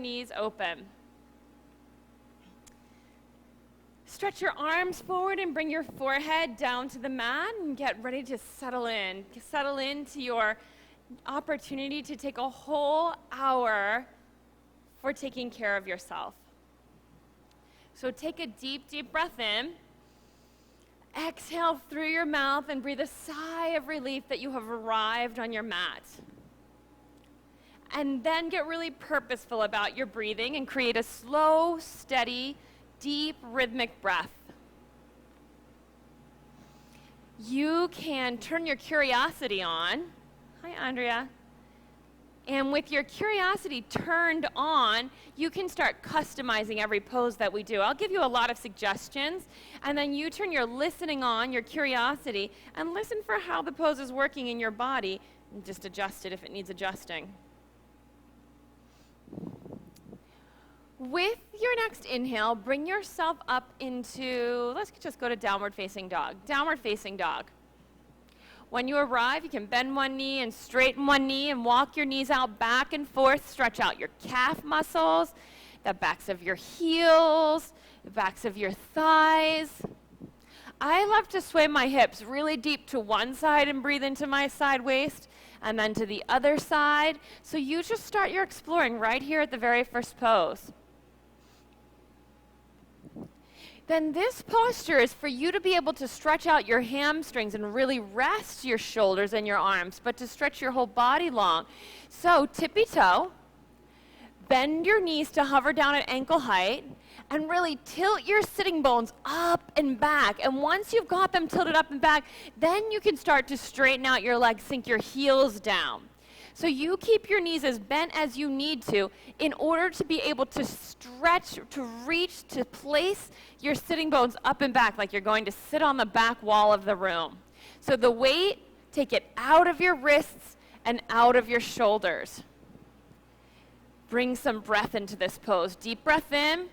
knees open. Stretch your arms forward and bring your forehead down to the mat and get ready to settle in. Settle into your opportunity to take a whole hour for taking care of yourself. So take a deep, deep breath in. Exhale through your mouth and breathe a sigh of relief that you have arrived on your mat. And then get really purposeful about your breathing and create a slow, steady, deep, rhythmic breath. You can turn your curiosity on. Hi, Andrea. And with your curiosity turned on, you can start customizing every pose that we do. I'll give you a lot of suggestions, and then you turn your listening on, your curiosity, and listen for how the pose is working in your body, and just adjust it if it needs adjusting. With your next inhale, bring yourself up into, let's just go to downward facing dog. Downward facing dog. When you arrive, you can bend one knee and straighten one knee and walk your knees out back and forth. Stretch out your calf muscles, the backs of your heels, the backs of your thighs. I love to sway my hips really deep to one side and breathe into my side waist, and then to the other side. So you just start your exploring right here at the very first pose. Then this posture is for you to be able to stretch out your hamstrings and really rest your shoulders and your arms, but to stretch your whole body long. So tippy toe, bend your knees to hover down at ankle height, and really tilt your sitting bones up and back. And once you've got them tilted up and back, then you can start to straighten out your legs, sink your heels down. So you keep your knees as bent as you need to in order to be able to stretch, to reach, to place your sitting bones up and back like you're going to sit on the back wall of the room. So the weight, take it out of your wrists and out of your shoulders. Bring some breath into this pose. Deep breath in,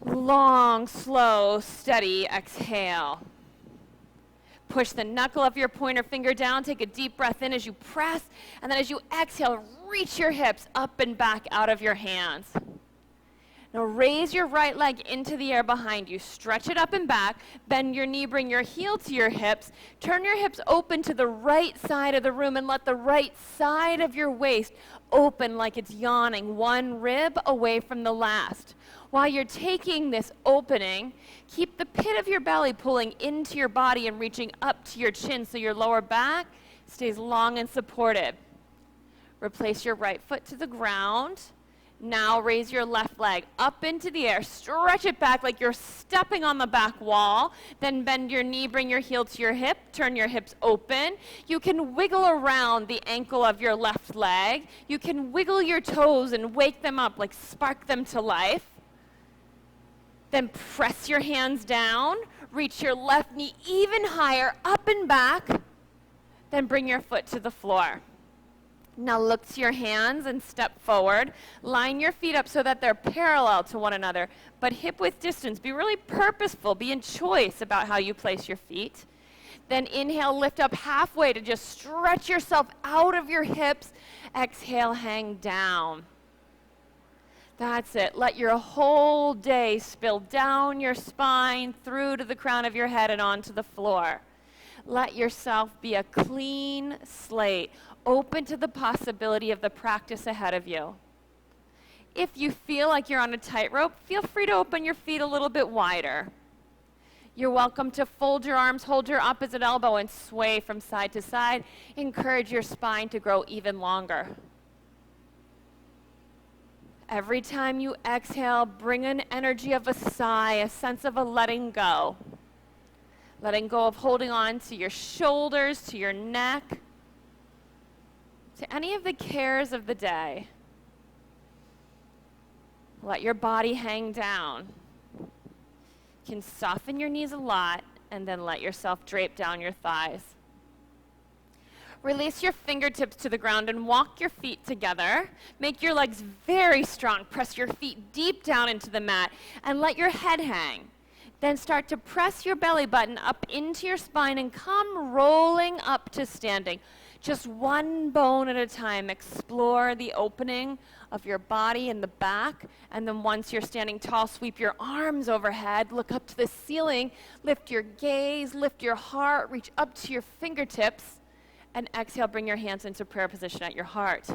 long, slow, steady exhale. Push the knuckle of your pointer finger down. Take a deep breath in as you press. And then as you exhale, reach your hips up and back out of your hands. Now raise your right leg into the air behind you. Stretch it up and back. Bend your knee. Bring your heel to your hips. Turn your hips open to the right side of the room and let the right side of your waist open like it's yawning, one rib away from the last. While you're taking this opening, keep the pit of your belly pulling into your body and reaching up to your chin so your lower back stays long and supported. Replace your right foot to the ground. Now raise your left leg up into the air. Stretch it back like you're stepping on the back wall. Then bend your knee, bring your heel to your hip. Turn your hips open. You can wiggle around the ankle of your left leg. You can wiggle your toes and wake them up, like spark them to life. Then press your hands down. Reach your left knee even higher, up and back. Then bring your foot to the floor. Now look to your hands and step forward. Line your feet up so that they're parallel to one another, but hip width distance. Be really purposeful. Be in choice about how you place your feet. Then inhale, lift up halfway to just stretch yourself out of your hips. Exhale, hang down. That's it. Let your whole day spill down your spine, through to the crown of your head and onto the floor. Let yourself be a clean slate, open to the possibility of the practice ahead of you. If you feel like you're on a tightrope, feel free to open your feet a little bit wider. You're welcome to fold your arms, hold your opposite elbow, and sway from side to side. Encourage your spine to grow even longer. Every time you exhale, bring an energy of a sigh, a sense of a letting go. Letting go of holding on to your shoulders, to your neck, to any of the cares of the day. Let your body hang down. You can soften your knees a lot and then let yourself drape down your thighs. Release your fingertips to the ground and walk your feet together. Make your legs very strong. Press your feet deep down into the mat and let your head hang. Then start to press your belly button up into your spine and come rolling up to standing. Just one bone at a time. Explore the opening of your body in the back. And then once you're standing tall, sweep your arms overhead, look up to the ceiling, lift your gaze, lift your heart, reach up to your fingertips, and exhale, bring your hands into prayer position at your heart.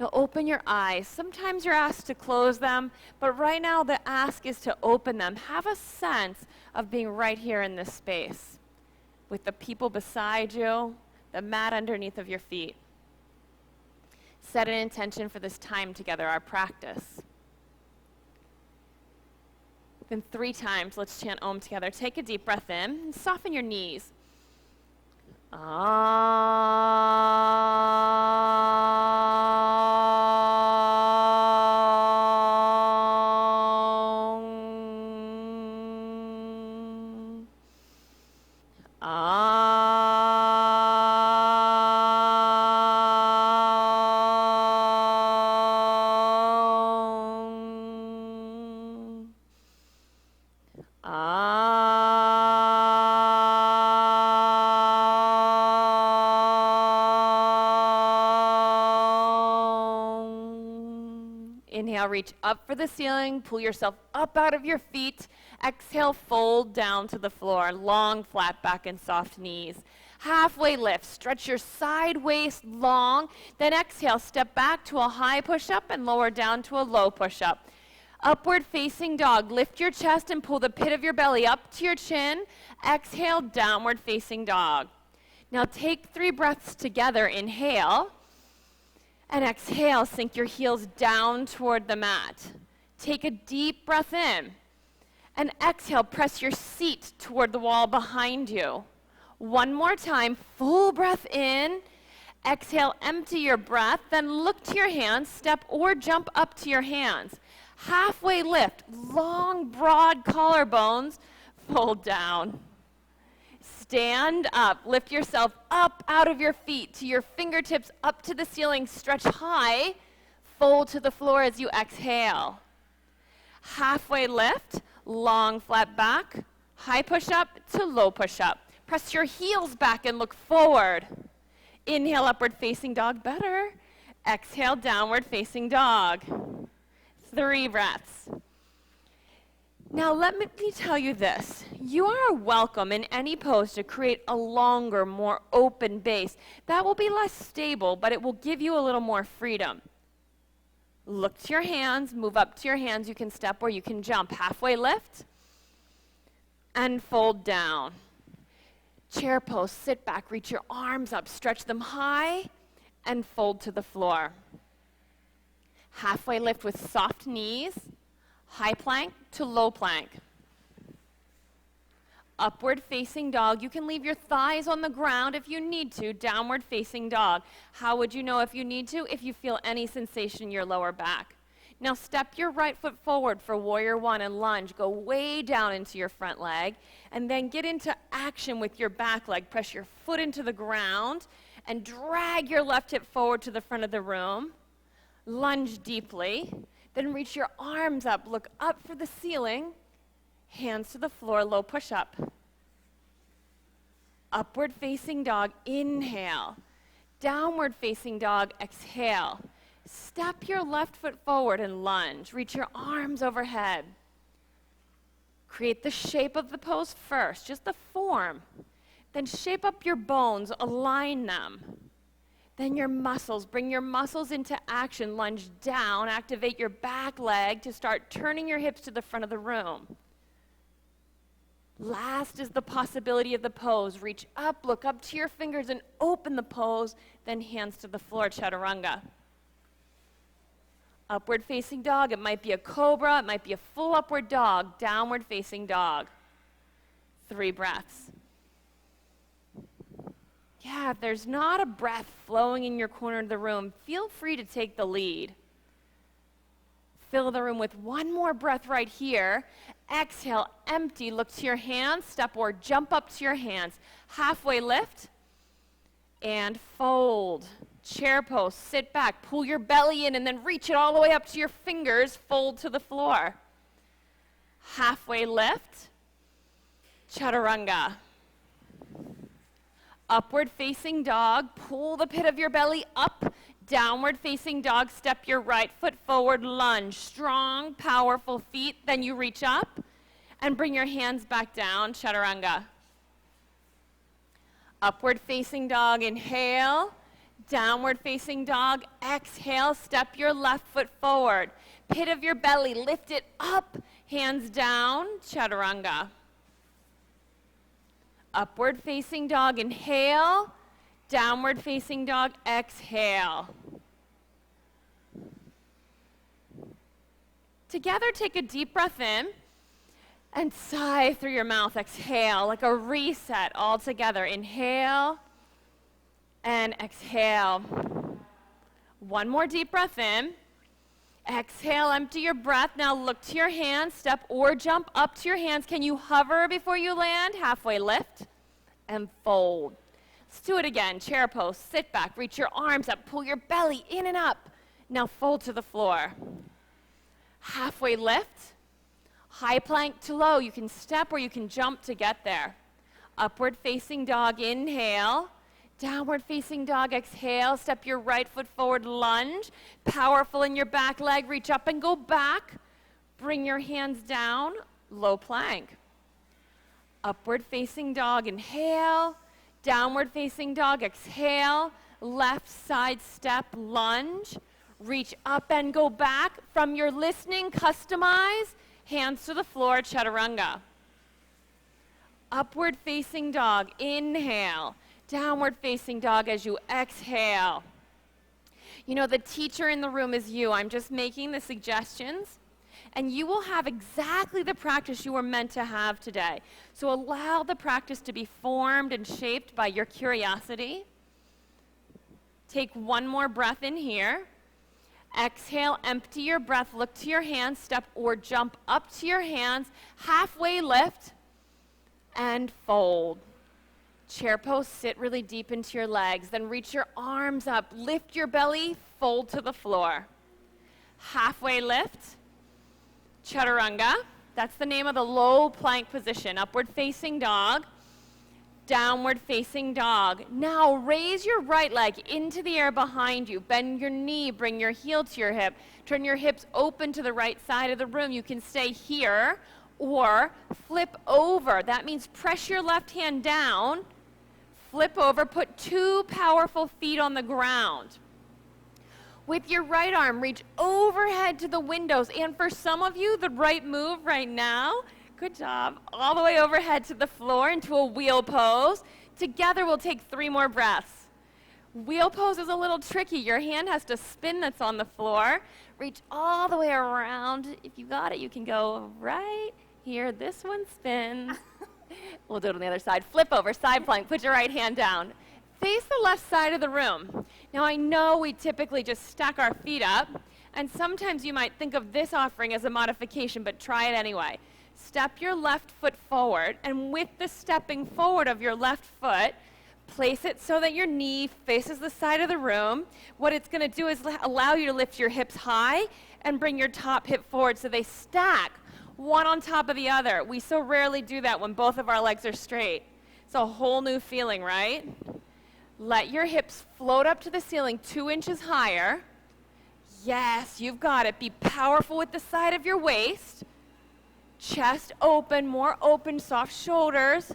Now open your eyes. Sometimes you're asked to close them, but right now the ask is to open them. Have a sense of being right here in this space with the people beside you, the mat underneath of your feet. Set an intention for this time together, our practice. Then 3 times, let's chant Om together. Take a deep breath in and soften your knees. Inhale, reach up for the ceiling, pull yourself up out of your feet. Exhale, fold down to the floor, long flat back and soft knees. Halfway lift, stretch your side waist long, then exhale, step back to a high push-up and lower down to a low push-up. Upward facing dog, lift your chest and pull the pit of your belly up to your chin. Exhale, downward facing dog. Now take 3 breaths together, inhale. And exhale, sink your heels down toward the mat. Take a deep breath in. And exhale, press your seat toward the wall behind you. One more time, full breath in. Exhale, empty your breath. Then look to your hands, step or jump up to your hands. Halfway lift, long, broad collarbones, fold down. Stand up, lift yourself up out of your feet to your fingertips up to the ceiling, stretch high, fold to the floor as you exhale. Halfway lift, long flat back, high push up to low push up. Press your heels back and look forward. Inhale, upward facing dog, better. Exhale, downward facing dog. 3 breaths. Now let me tell you this. You are welcome in any pose to create a longer, more open base. That will be less stable, but it will give you a little more freedom. Look to your hands, move up to your hands. You can step or you can jump. Halfway lift and fold down. Chair pose, sit back, reach your arms up, stretch them high and fold to the floor. Halfway lift with soft knees. High plank to low plank. Upward facing dog. You can leave your thighs on the ground if you need to. Downward facing dog. How would you know if you need to? If you feel any sensation in your lower back. Now step your right foot forward for warrior 1 and lunge. Go way down into your front leg and then get into action with your back leg. Press your foot into the ground and drag your left hip forward to the front of the room. Lunge deeply. Then reach your arms up, look up for the ceiling, hands to the floor, low push-up. Upward facing dog, inhale. Downward facing dog, exhale. Step your left foot forward and lunge. Reach your arms overhead. Create the shape of the pose first, just the form. Then shape up your bones, align them. Then your muscles, bring your muscles into action, lunge down, activate your back leg to start turning your hips to the front of the room. Last is the possibility of the pose. Reach up, look up to your fingers and open the pose, then hands to the floor, chaturanga. Upward facing dog, it might be a cobra, it might be a full upward dog, downward facing dog. 3 breaths. Yeah, if there's not a breath flowing in your corner of the room, feel free to take the lead. Fill the room with one more breath right here. Exhale, empty, look to your hands, step or jump up to your hands. Halfway lift and fold. Chair pose, sit back, pull your belly in and then reach it all the way up to your fingers, fold to the floor. Halfway lift, chaturanga. Upward facing dog, pull the pit of your belly up, Downward facing dog, step your right foot forward, lunge. Strong, powerful feet. Then you reach up and bring your hands back down, chaturanga. Upward facing dog, inhale. Downward facing dog, exhale. Step your left foot forward. Pit of your belly, lift it up. Hands down, chaturanga. Upward facing dog, inhale. Downward facing dog, exhale. Together, take a deep breath in and sigh through your mouth. Exhale, like a reset all together. Inhale and exhale. One more deep breath in. Exhale, empty your breath. Now look to your hands, step or jump up to your hands. Can you hover before you land? Halfway lift and fold. Let's do it again. Chair pose, sit back, reach your arms up, pull your belly in and up. Now fold to the floor. Halfway lift, high plank to low. You can step or you can jump to get there. Upward facing dog, inhale. Downward facing dog, exhale. Step your right foot forward, lunge. Powerful in your back leg, reach up and go back. Bring your hands down, low plank. Upward facing dog, inhale. Downward facing dog, exhale. Left side step, lunge. Reach up and go back. From your listening, customize. Hands to the floor, chaturanga. Upward facing dog, inhale. Downward facing dog as you exhale. You know, the teacher in the room is you. I'm just making the suggestions. And you will have exactly the practice you were meant to have today. So allow the practice to be formed and shaped by your curiosity. Take one more breath in here. Exhale, empty your breath, look to your hands, step or jump up to your hands, halfway lift, and fold. Chair pose, sit really deep into your legs, then reach your arms up, lift your belly, fold to the floor. Halfway lift. Chaturanga, that's the name of the low plank position. Upward facing dog, downward facing dog. Now raise your right leg into the air behind you. Bend your knee, bring your heel to your hip. Turn your hips open to the right side of the room. You can stay here or flip over. That means press your left hand down, flip over, put two powerful feet on the ground. With your right arm, reach overhead to the windows. And for some of you, the right move right now, good job, all the way overhead to the floor into a wheel pose. Together, we'll take 3 more breaths. Wheel pose is a little tricky. Your hand has to spin that's on the floor. Reach all the way around. If you got it, you can go right here. This one spins. We'll do it on the other side. Flip over, side plank. Put your right hand down. Face the left side of the room. Now I know we typically just stack our feet up, and sometimes you might think of this offering as a modification, but try it anyway. Step your left foot forward, and with the stepping forward of your left foot, place it so that your knee faces the side of the room. What it's going to do is allow you to lift your hips high and bring your top hip forward so they stack one on top of the other. We so rarely do that when both of our legs are straight. It's a whole new feeling, right? Let your hips float up to the ceiling 2 inches higher. Yes, you've got it. Be powerful with the side of your waist. Chest open, more open, soft shoulders.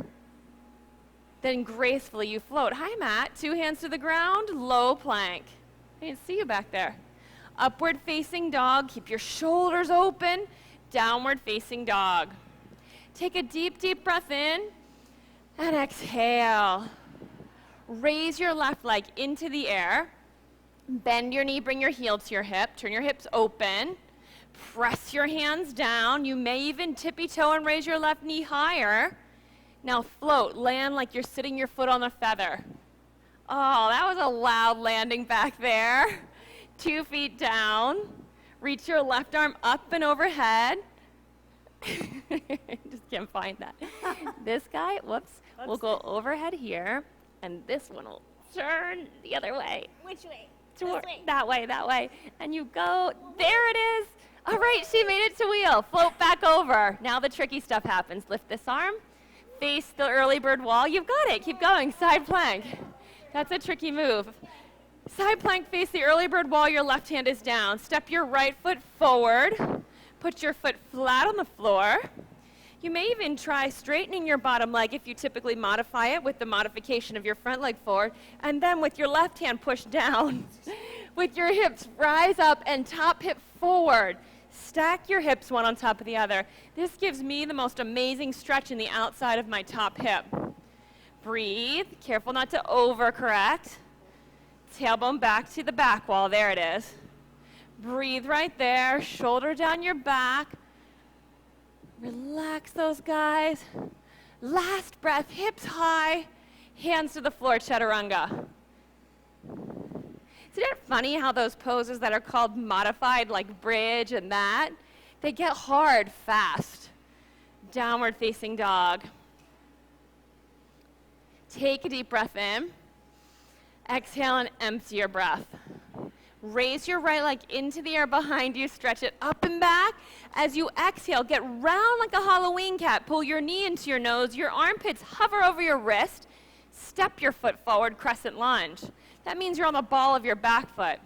Then gracefully you float. Hi, Matt. 2 hands to the ground, low plank. I didn't see you back there. Upward facing dog. Keep your shoulders open. Downward facing dog. Take a deep, deep breath in and exhale. Raise your left leg into the air. Bend your knee, bring your heel to your hip. Turn your hips open. Press your hands down. You may even tippy toe and raise your left knee higher. Now float, land like you're sitting your foot on a feather. Oh, that was a loud landing back there. 2 feet down. Reach your left arm up and overhead. Just can't find that. This guy, whoops, will go overhead here. And this one will turn the other way. Which way? That way. And you go, there it is. All right, she made it to wheel. Float back over. Now the tricky stuff happens. Lift this arm, face the early bird wall. You've got it. Keep going. Side plank. That's a tricky move. Side plank, face the early bird while your left hand is down. Step your right foot forward. Put your foot flat on the floor. You may even try straightening your bottom leg if you typically modify it with the modification of your front leg forward. And then with your left hand push down. With your hips rise up and top hip forward. Stack your hips one on top of the other. This gives me the most amazing stretch in the outside of my top hip. Breathe. Careful not to overcorrect. Tailbone back to the back wall. There it is. Breathe right there. Shoulder down your back. Relax those guys. Last breath. Hips high. Hands to the floor. Chaturanga. Isn't it funny how those poses that are called modified, like bridge and that, they get hard fast. Downward facing dog. Take a deep breath in. Exhale and empty your breath. Raise your right leg into the air behind you. Stretch it up and back. As you exhale, get round like a Halloween cat. Pull your knee into your nose. Your armpits hover over your wrist. Step your foot forward, crescent lunge. That means you're on the ball of your back foot.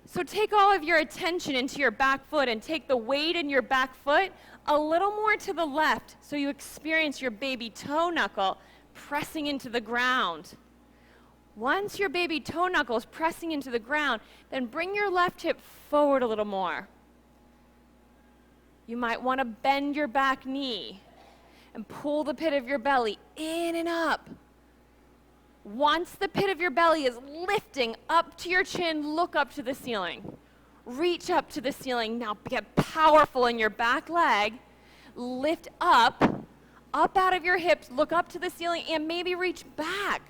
So take all of your attention into your back foot and take the weight in your back foot a little more to the left so you experience your baby toe knuckle pressing into the ground. Once your baby toe knuckle is pressing into the ground, then bring your left hip forward a little more. You might want to bend your back knee and pull the pit of your belly in and up. Once the pit of your belly is lifting up to your chin, look up to the ceiling. Reach up to the ceiling. Now get powerful in your back leg. Lift up out of your hips, look up to the ceiling, and maybe reach back.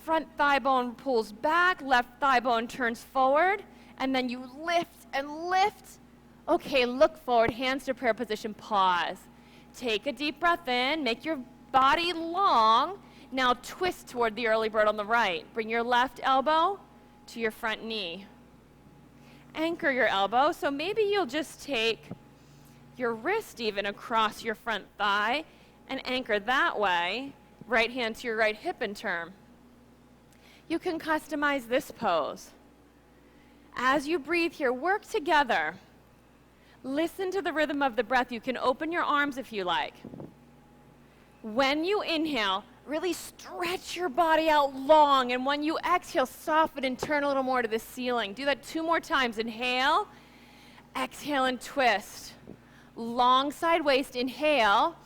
Front thigh bone pulls back, left thigh bone turns forward, and then you lift and lift. Okay, look forward, hands to prayer position, pause. Take a deep breath in, make your body long. Now twist toward the early bird on the right. Bring your left elbow to your front knee. Anchor your elbow, so maybe you'll just take your wrist even across your front thigh and anchor that way. Right hand to your right hip and turn. You can customize this pose. As you breathe here, work together. Listen to the rhythm of the breath. You can open your arms if you like. When you inhale, really stretch your body out long, and when you exhale, soften and turn a little more to the ceiling. Do that 2 more times. Inhale, exhale and twist. Long side waist, inhale.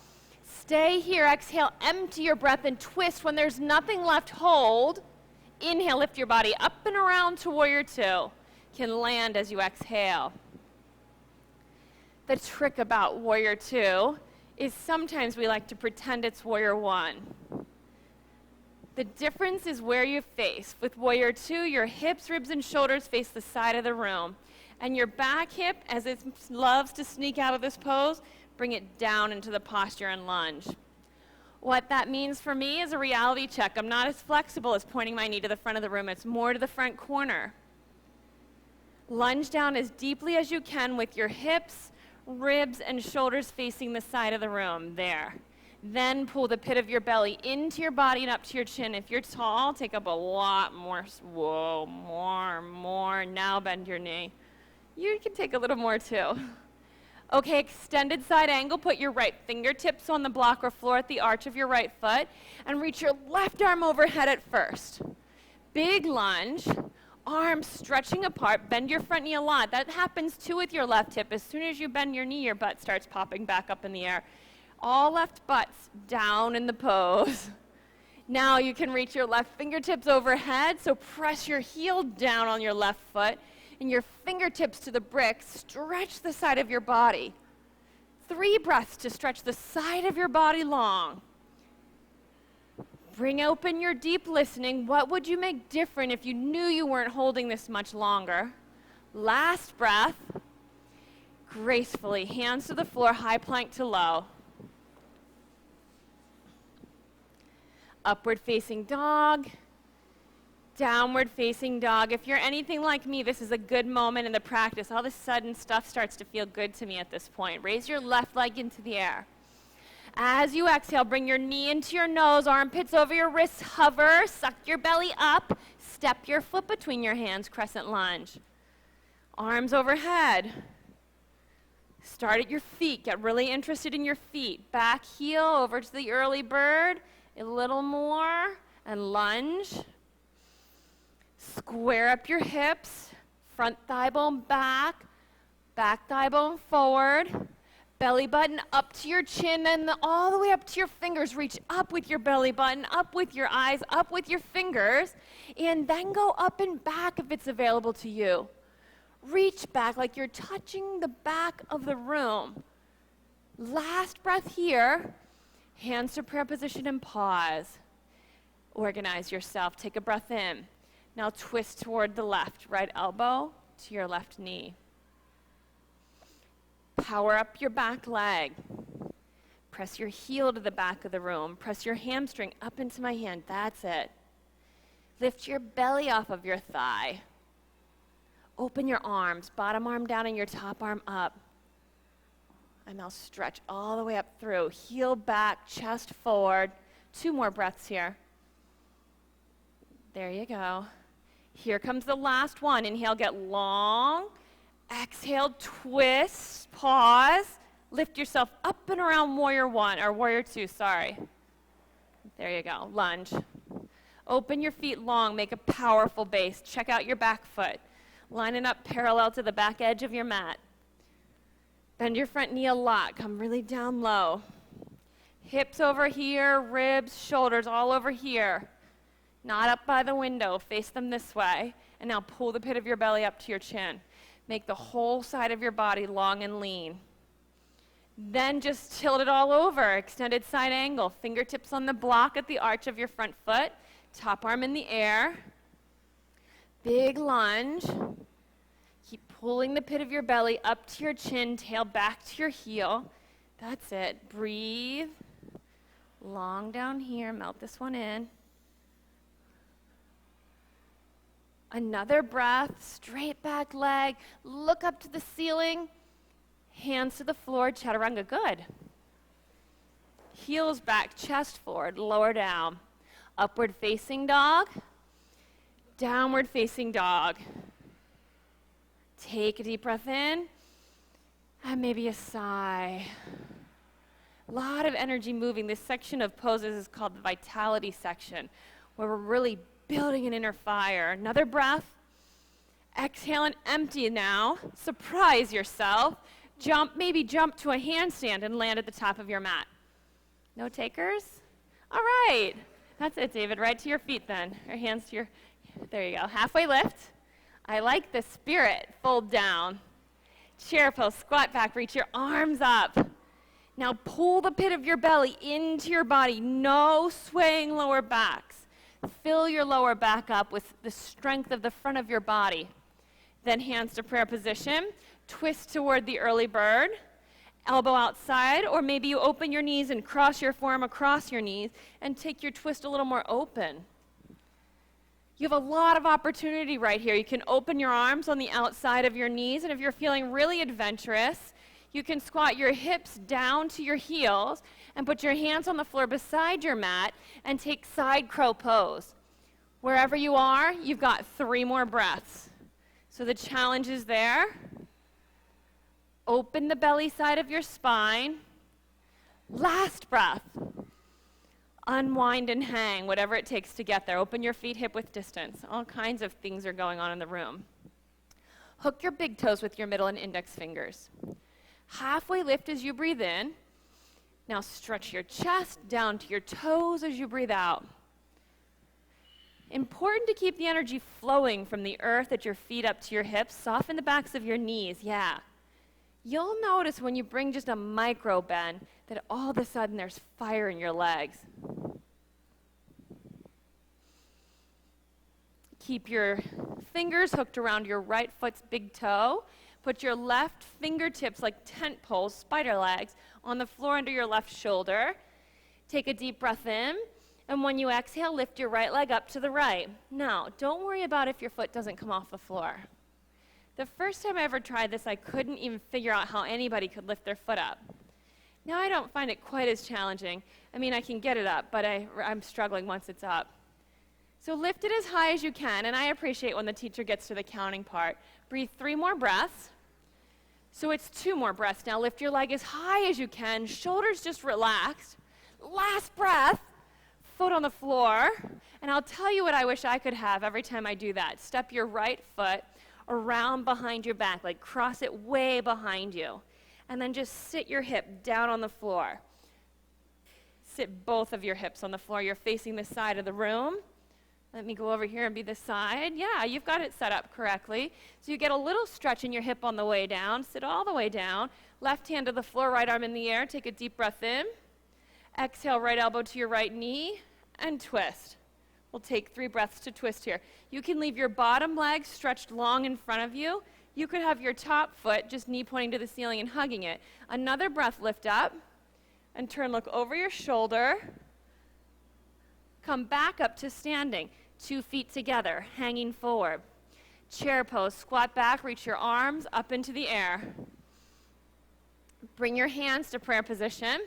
Stay here, exhale, empty your breath and twist. When there's nothing left, hold. Inhale, lift your body up and around to warrior 2. Can land as you exhale. The trick about warrior 2 is sometimes we like to pretend it's warrior 1. The difference is where you face. With warrior 2, your hips, ribs, and shoulders face the side of the room. And your back hip, as it loves to sneak out of this pose, bring it down into the posture and lunge. What that means for me is a reality check. I'm not as flexible as pointing my knee to the front of the room. It's more to the front corner. Lunge down as deeply as you can with your hips, ribs, and shoulders facing the side of the room. There. Then pull the pit of your belly into your body and up to your chin. If you're tall, take up a lot more. Whoa, more. Now bend your knee. You can take a little more too. Okay, extended side angle. Put your right fingertips on the block or floor at the arch of your right foot and reach your left arm overhead at first. Big lunge, arms stretching apart. Bend your front knee a lot. That happens too with your left hip. As soon as you bend your knee, your butt starts popping back up in the air. All left butts down in the pose. Now you can reach your left fingertips overhead, so press your heel down on your left foot and your fingertips to the brick. Stretch the side of your body. 3 breaths to stretch the side of your body long. Bring open your deep listening. What would you make different if you knew you weren't holding this much longer? Last breath. Gracefully, hands to the floor, high plank to low. Upward facing dog, downward facing dog. If you're anything like me, this is a good moment in the practice. All of a sudden, stuff starts to feel good to me at this point. Raise your left leg into the air. As you exhale, bring your knee into your nose, armpits over your wrists, hover, suck your belly up, step your foot between your hands, crescent lunge. Arms overhead. Start at your feet, get really interested in your feet. Back heel over to the early bird, a little more, and lunge. Square up your hips, front thigh bone back, back thigh bone forward. Belly button up to your chin, and all the way up to your fingers. Reach up with your belly button, up with your eyes, up with your fingers, and then go up and back if it's available to you. Reach back like you're touching the back of the room. Last breath here. Hands to prayer position and pause. Organize yourself. Take a breath in. Now twist toward the left. Right elbow to your left knee. Power up your back leg. Press your heel to the back of the room. Press your hamstring up into my hand. That's it. Lift your belly off of your thigh. Open your arms, bottom arm down and your top arm up. And now stretch all the way up through. Heel back, chest forward. 2 more breaths here. There you go. Here comes the last one. Inhale, get long. Exhale, twist, pause. Lift yourself up and around warrior 1, or warrior 2, sorry. There you go, lunge. Open your feet long, make a powerful base. Check out your back foot. Line it up parallel to the back edge of your mat. Bend your front knee a lot, come really down low. Hips over here, ribs, shoulders all over here. Not up by the window, face them this way. And now pull the pit of your belly up to your chin. Make the whole side of your body long and lean. Then just tilt it all over, extended side angle. Fingertips on the block at the arch of your front foot. Top arm in the air. Big lunge. Keep pulling the pit of your belly up to your chin, tail back to your heel. That's it. Breathe. Long down here. Melt this one in. Another breath, straight back leg, look up to the ceiling, hands to the floor, chaturanga, good. Heels back, chest forward, lower down. Upward facing dog, downward facing dog. Take a deep breath in, and maybe a sigh. A lot of energy moving. This section of poses is called the vitality section, where we're really building an inner fire. Another breath. Exhale and empty now. Surprise yourself. Maybe jump to a handstand and land at the top of your mat. No takers? All right. That's it, David. Right to your feet then. Your hands to your, there you go. Halfway lift. I like the spirit. Fold down. Chair pose, squat back, reach your arms up. Now pull the pit of your belly into your body. No swaying lower backs. Fill your lower back up with the strength of the front of your body. Then hands to prayer position. Twist toward the early bird. Elbow outside, or maybe you open your knees and cross your forearm across your knees and take your twist a little more open. You have a lot of opportunity right here. You can open your arms on the outside of your knees, and if you're feeling really adventurous, you can squat your hips down to your heels and put your hands on the floor beside your mat and take side crow pose. Wherever you are, you've got 3 more breaths. So the challenge is there. Open the belly side of your spine. Last breath. Unwind and hang, whatever it takes to get there. Open your feet hip width distance. All kinds of things are going on in the room. Hook your big toes with your middle and index fingers. Halfway lift as you breathe in. Now stretch your chest down to your toes as you breathe out. Important to keep the energy flowing from the earth at your feet up to your hips. Soften the backs of your knees, yeah. You'll notice when you bring just a micro bend that all of a sudden there's fire in your legs. Keep your fingers hooked around your right foot's big toe. Put your left fingertips like tent poles, spider legs, on the floor under your left shoulder. Take a deep breath in, and when you exhale, lift your right leg up to the right. Now, don't worry about if your foot doesn't come off the floor. The first time I ever tried this, I couldn't even figure out how anybody could lift their foot up. Now I don't find it quite as challenging. I mean, I can get it up, but I'm struggling once it's up. So lift it as high as you can, and I appreciate when the teacher gets to the counting part. Breathe 3 more breaths. So it's 2 more breaths now. Lift your leg as high as you can, shoulders just relaxed. Last breath, foot on the floor, and I'll tell you what I wish I could have every time I do that. Step your right foot around behind your back, like cross it way behind you, and then just sit your hip down on the floor. Sit both of your hips on the floor. You're facing the side of the room. Let me go over here and be the side. Yeah, you've got it set up correctly. So you get a little stretch in your hip on the way down. Sit all the way down. Left hand to the floor, right arm in the air. Take a deep breath in. Exhale, right elbow to your right knee, and twist. We'll take 3 breaths to twist here. You can leave your bottom leg stretched long in front of you. You could have your top foot just knee pointing to the ceiling and hugging it. Another breath, lift up, and turn, look over your shoulder. Come back up to standing. 2 feet together, hanging forward. Chair pose, squat back, reach your arms up into the air. Bring your hands to prayer position.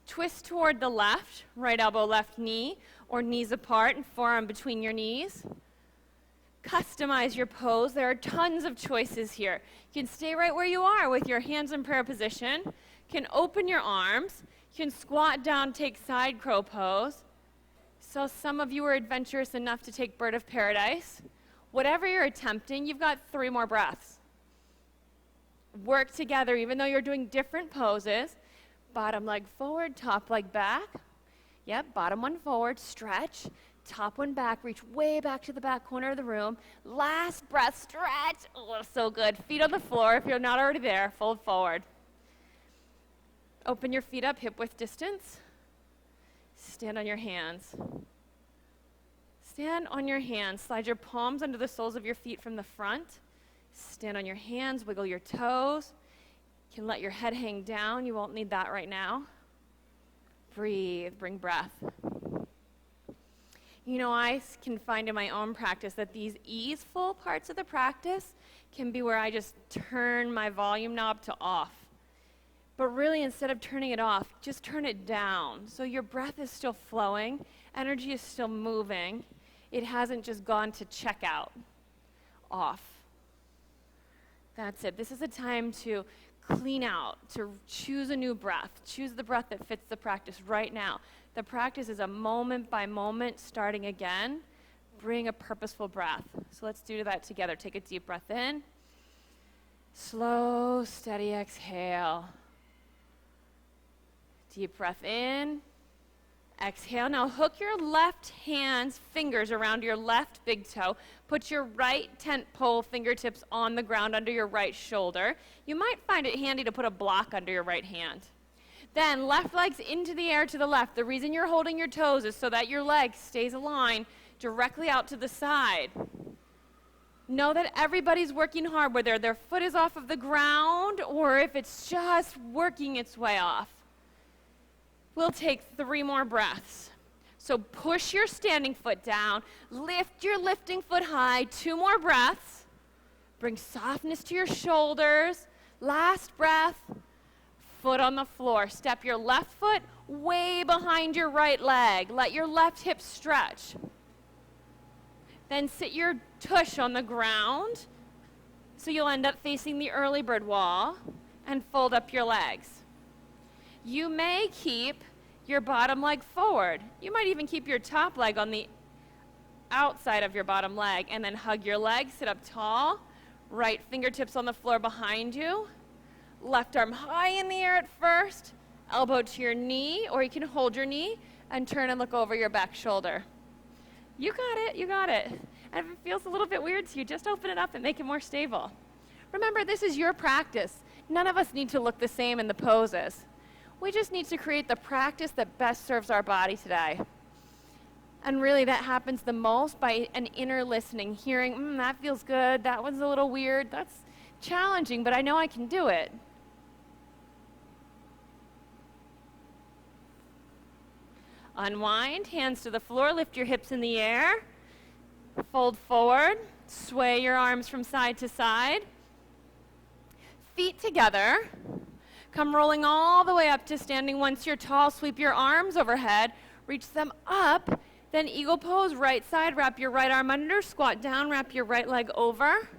Twist toward the left, right elbow, left knee, or knees apart and forearm between your knees. Customize your pose. There are tons of choices here. You can stay right where you are with your hands in prayer position. You can open your arms. You can squat down, take side crow pose. So some of you are adventurous enough to take bird of paradise. Whatever you're attempting, you've got 3 more breaths. Work together, even though you're doing different poses. Bottom leg forward, top leg back. Yep, bottom one forward, stretch. Top one back, reach way back to the back corner of the room. Last breath, stretch. Oh, so good. Feet on the floor. If you're not already there, fold forward. Open your feet up, hip width distance. Stand on your hands. Stand on your hands. Slide your palms under the soles of your feet from the front. Stand on your hands, wiggle your toes. You can let your head hang down. You won't need that right now. Breathe, bring breath. You know, I can find in my own practice that these easeful parts of the practice can be where I just turn my volume knob to off. But really, instead of turning it off, just turn it down. So your breath is still flowing, energy is still moving. It hasn't just gone to check out, off. That's it. This is a time to clean out, to choose a new breath. Choose the breath that fits the practice right now. The practice is a moment by moment starting again. Bring a purposeful breath. So let's do that together. Take a deep breath in. Slow, steady exhale. Deep breath in. Exhale. Now hook your left hand's fingers around your left big toe. Put your right tent pole fingertips on the ground under your right shoulder. You might find it handy to put a block under your right hand. Then left leg's into the air to the left. The reason you're holding your toes is so that your leg stays aligned directly out to the side. Know that everybody's working hard, whether their foot is off of the ground or if it's just working its way off. We'll take 3 more breaths. So push your standing foot down, lift your lifting foot high, 2 more breaths. Bring softness to your shoulders. Last breath, foot on the floor. Step your left foot way behind your right leg. Let your left hip stretch. Then sit your tush on the ground so you'll end up facing the early bird wall and fold up your legs. You may keep your bottom leg forward. You might even keep your top leg on the outside of your bottom leg and then hug your leg, sit up tall, right fingertips on the floor behind you, left arm high in the air at first, elbow to your knee, or you can hold your knee and turn and look over your back shoulder. You got it, you got it. And if it feels a little bit weird to you, just open it up and make it more stable. Remember, this is your practice. None of us need to look the same in the poses. We just need to create the practice that best serves our body today. And really that happens the most by an inner listening, hearing, that feels good, that one's a little weird, that's challenging, but I know I can do it. Unwind, hands to the floor, lift your hips in the air, fold forward, sway your arms from side to side, feet together. Come rolling all the way up to standing. Once you're tall, sweep your arms overhead, reach them up, then eagle pose, right side, wrap your right arm under, squat down, wrap your right leg over.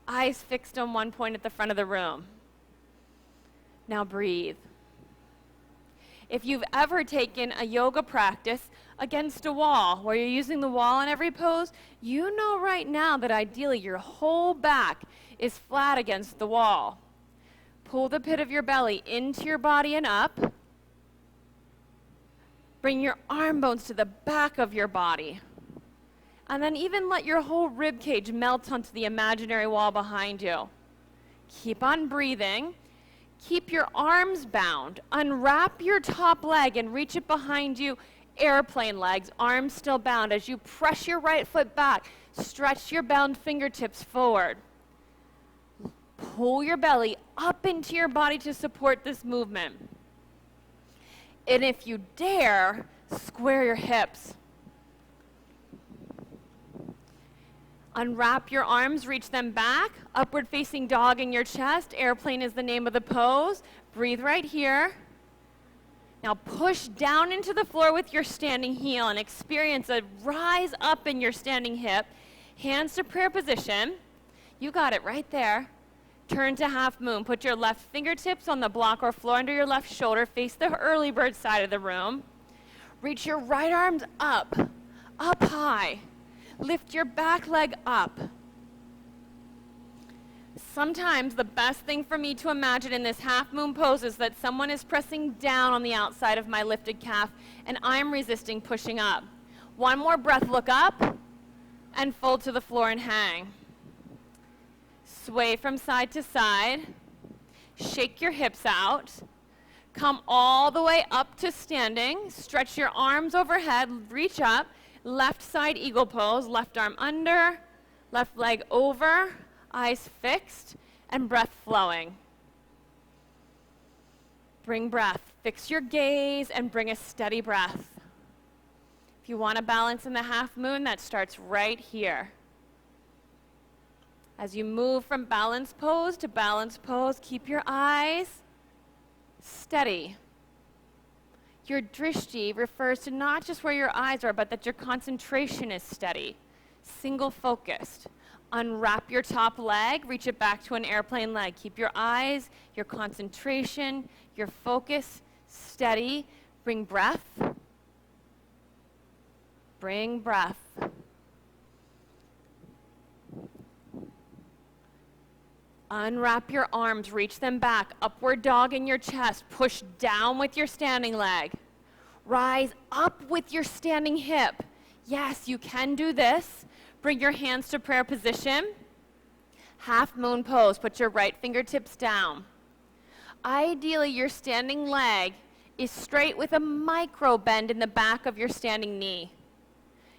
Eyes fixed on one point at the front of the room. Now breathe. If you've ever taken a yoga practice against a wall, where you're using the wall in every pose, you know right now that ideally your whole back is flat against the wall. Pull the pit of your belly into your body and up. Bring your arm bones to the back of your body. And then even let your whole rib cage melt onto the imaginary wall behind you. Keep on breathing. Keep your arms bound. Unwrap your top leg and reach it behind you. Airplane legs, arms still bound. As you press your right foot back, stretch your bound fingertips forward. Pull your belly up into your body to support this movement. And if you dare, square your hips. Unwrap your arms, reach them back. Upward facing dog in your chest. Airplane is the name of the pose. Breathe right here. Now push down into the floor with your standing heel and experience a rise up in your standing hip. Hands to prayer position. You got it right there. Turn to half moon. Put your left fingertips on the block or floor under your left shoulder. Face the early bird side of the room. Reach your right arms up high. Lift your back leg up. Sometimes the best thing for me to imagine in this half moon pose is that someone is pressing down on the outside of my lifted calf and I'm resisting pushing up. One more breath, look up and fold to the floor and hang. Sway from side to side. Shake your hips out. Come all the way up to standing. Stretch your arms overhead, reach up. Left side eagle pose, left arm under, left leg over, eyes fixed, and breath flowing. Bring breath. Fix your gaze and bring a steady breath. If you want to balance in the half moon, that starts right here. As you move from balance pose to balance pose, keep your eyes steady. Your drishti refers to not just where your eyes are, but that your concentration is steady, single focused. Unwrap your top leg, reach it back to an airplane leg. Keep your eyes, your concentration, your focus steady. Bring breath. Bring breath. Unwrap your arms, reach them back, upward dog in your chest, push down with your standing leg. Rise up with your standing hip. Yes, you can do this. Bring your hands to prayer position. Half moon pose, put your right fingertips down. Ideally, your standing leg is straight with a micro bend in the back of your standing knee.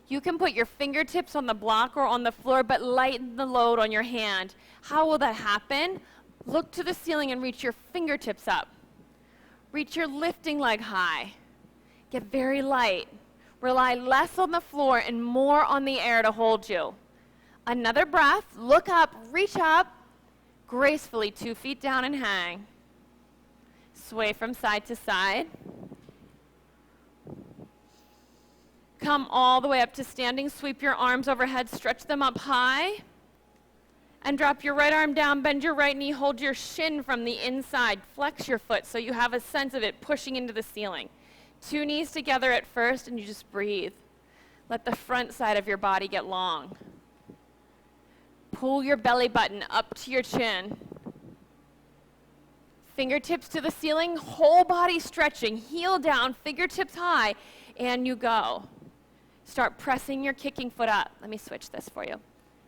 You can put your fingertips on the block or on the floor, but lighten the load on your hand. How will that happen? Look to the ceiling and reach your fingertips up. Reach your lifting leg high. Get very light. Rely less on the floor and more on the air to hold you. Another breath. Look up, reach up. Gracefully 2 feet down and hang. Sway from side to side. Come all the way up to standing. Sweep your arms overhead, stretch them up high. And drop your right arm down, bend your right knee, hold your shin from the inside. Flex your foot so you have a sense of it pushing into the ceiling. 2 knees together at first, and you just breathe. Let the front side of your body get long. Pull your belly button up to your chin. Fingertips to the ceiling, whole body stretching, heel down, fingertips high, and you go. Start pressing your kicking foot up. Let me switch this for you.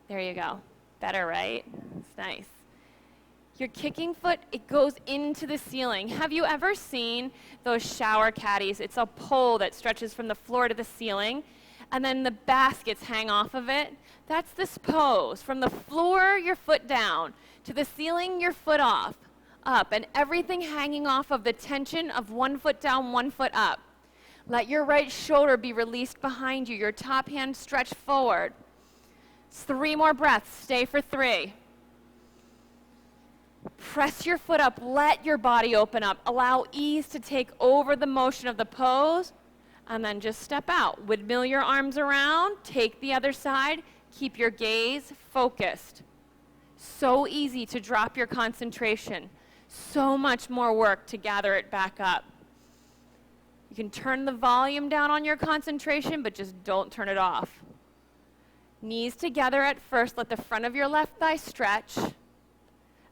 There you go. Better, right? It's nice. Your kicking foot, it goes into the ceiling. Have you ever seen those shower caddies? It's a pole that stretches from the floor to the ceiling, and then the baskets hang off of it. That's this pose. From the floor, your foot down, to the ceiling, your foot up, and everything hanging off of the tension of 1 foot down, 1 foot up. Let your right shoulder be released behind you, your top hand stretch forward. 3 more breaths. Stay for 3. Press your foot up, let your body open up. Allow ease to take over the motion of the pose, and then just step out. Windmill your arms around, take the other side, keep your gaze focused. So easy to drop your concentration. So much more work to gather it back up. You can turn the volume down on your concentration, but just don't turn it off. Knees together at first, let the front of your left thigh stretch.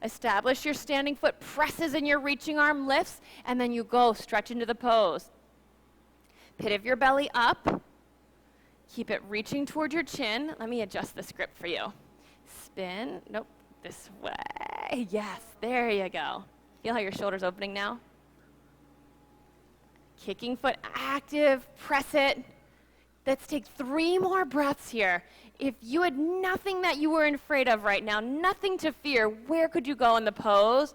Establish your standing foot presses and your reaching arm lifts, and then you go stretch into the pose. Pit of your belly up. Keep it reaching toward your chin. Let me adjust the script for you. Spin. Nope. This way. Yes. There you go. Feel how your shoulder's opening now? Kicking foot active. Press it. Let's take 3 more breaths here. If you had nothing that you were afraid of right now, nothing to fear, where could you go in the pose?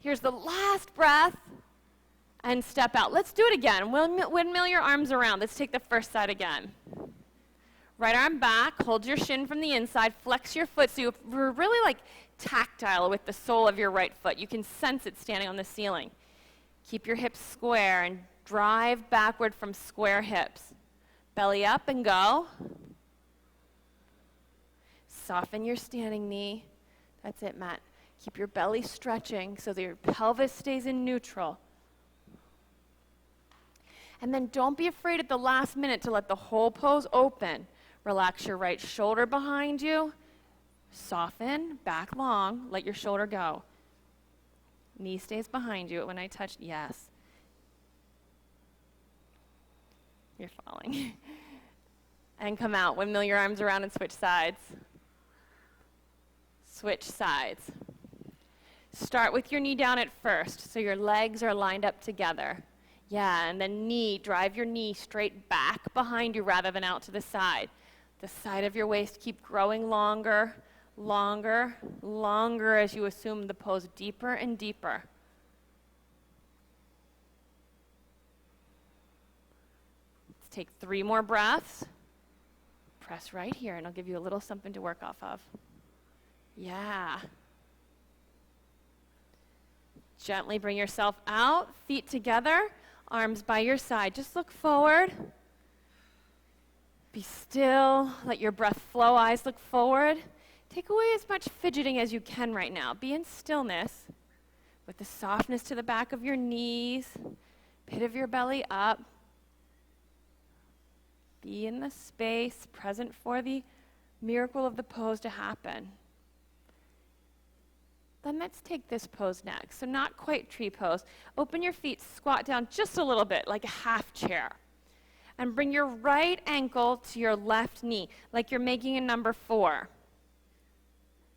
Here's the last breath, and step out. Let's do it again. Windmill your arms around. Let's take the first side again. Right arm back, hold your shin from the inside, flex your foot so you're really like tactile with the sole of your right foot. You can sense it standing on the ceiling. Keep your hips square and drive backward from square hips. Belly up and go. Soften your standing knee. That's it, Matt. Keep your belly stretching so that your pelvis stays in neutral. And then don't be afraid at the last minute to let the whole pose open. Relax your right shoulder behind you. Soften, back long, let your shoulder go. Knee stays behind you when I touch, yes. You're falling. And come out, windmill your arms around and switch sides. Switch sides. Start with your knee down at first, so your legs are lined up together. Yeah, and then drive your knee straight back behind you rather than out to the side. The side of your waist keep growing longer, longer, longer as you assume the pose deeper and deeper. Let's take 3 more breaths. Press right here, and I'll give you a little something to work off of. Yeah. Gently bring yourself out, feet together, arms by your side. Just look forward. Be still. Let your breath flow. Eyes look forward. Take away as much fidgeting as you can right now. Be in stillness with the softness to the back of your knees, pit of your belly up. Be in the space, present for the miracle of the pose to happen. Then let's take this pose next. So not quite tree pose. Open your feet, squat down just a little bit, like a half chair. And bring your right ankle to your left knee, like you're making a number 4.